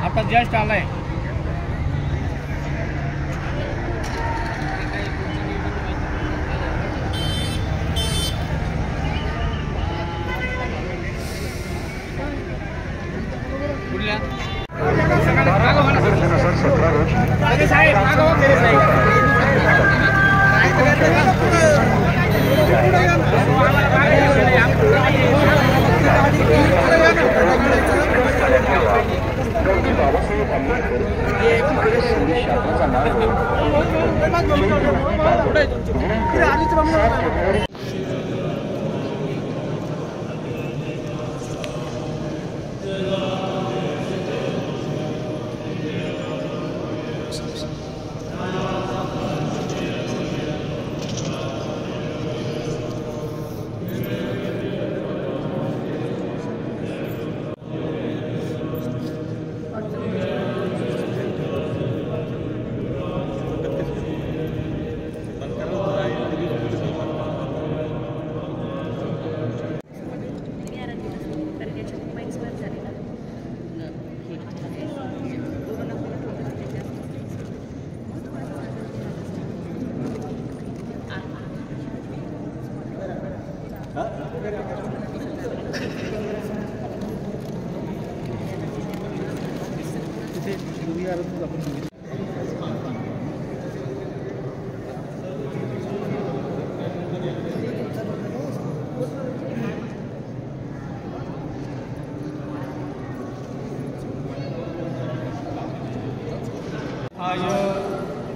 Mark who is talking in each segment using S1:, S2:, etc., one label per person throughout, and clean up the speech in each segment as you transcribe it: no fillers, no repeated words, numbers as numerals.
S1: आता जस्ट आलाय.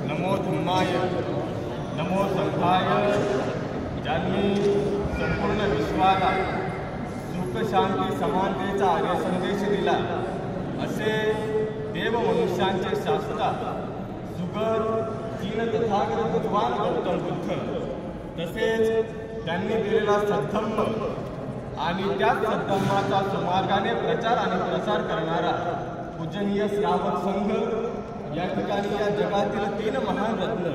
S1: नमो धम्माय नमो संघाय, ज्यांनी संपूर्ण विश्वाला सुख शांती समानतेचा आर्य संदेश दिला असे देव मनुष्यांचे शास्त्रा सुगर चीन तथागत बुद्धवान गौतम बुद्ध, तसेच त्यांनी दिलेला सद्धम्म आणि त्याच सद्धम्माचा सुमार्गाने प्रचार आणि प्रसार करणारा पूजनीय श्रावक संघ या ठिकाणी या जगातील 3 महान रत्न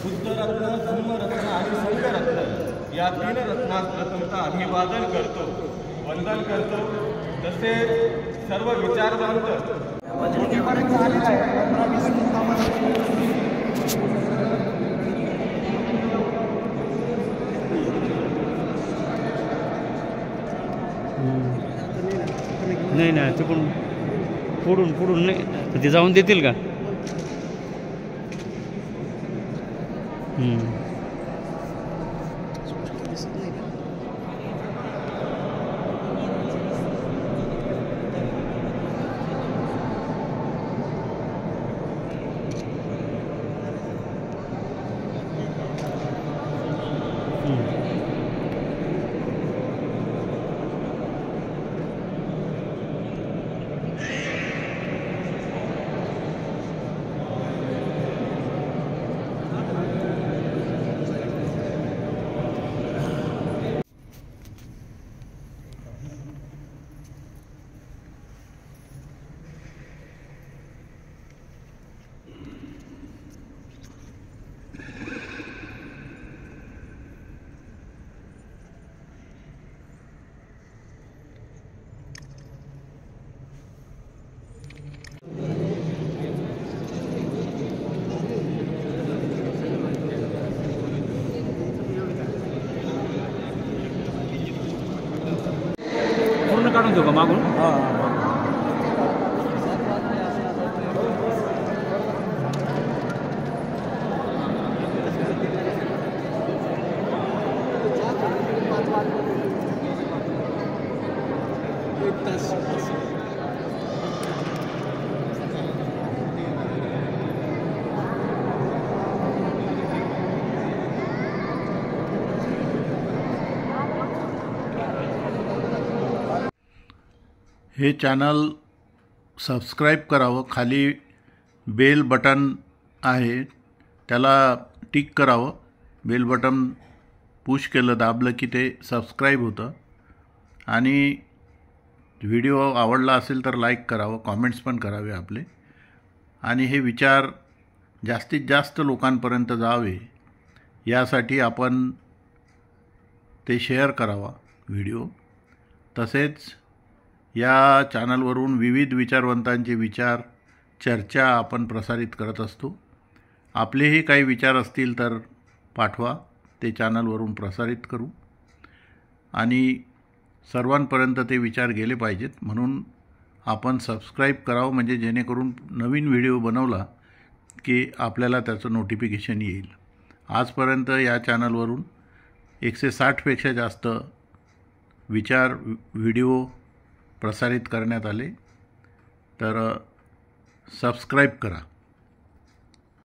S1: बुद्धरत्न, धम्मरत्न आणि संघरत्न या 3 रत्नास प्रथमतः अभिवादन करतो, वंदन करतो. तसेच सर्व विचारवंत
S2: नाही ना, ते पण पुढून नाही तर ते जाऊन देतील का? पूर्ण काढून देऊ का मागून?
S3: हे चॅनल सबस्क्राईब करावं, खाली बेल बटन आहे त्याला टिक करावं. बेल बटन पुश केलं, दाबलं की ते सबस्क्राईब होतं. आणि व्हिडिओ आवडला असेल तर लाईक करावं, कॉमेंट्स पण करावे आपले. आणि हे विचार जास्तीत जास्त लोकांपर्यंत जावे यासाठी आपण ते शेअर करावा व्हिडिओ. तसेच या चॅनलवरून विविध विचारवंतांचे विचार, चर्चा आपण प्रसारित करत असतो. आपलेही काही विचार असतील तर पाठवा, ते चॅनलवरून प्रसारित करू आणि सर्वांपर्यंत ते विचार गेले पाहिजेत. म्हणून आपण सबस्क्राईब करावं, म्हणजे जेणेकरून नवीन व्हिडिओ बनवला की आपल्याला त्याचं नोटिफिकेशन येईल. आजपर्यंत या चॅनलवरून 160पेक्षा जास्त विचार व्हिडिओ प्रसारित करण्यात आले. तर सबस्क्राईब करा.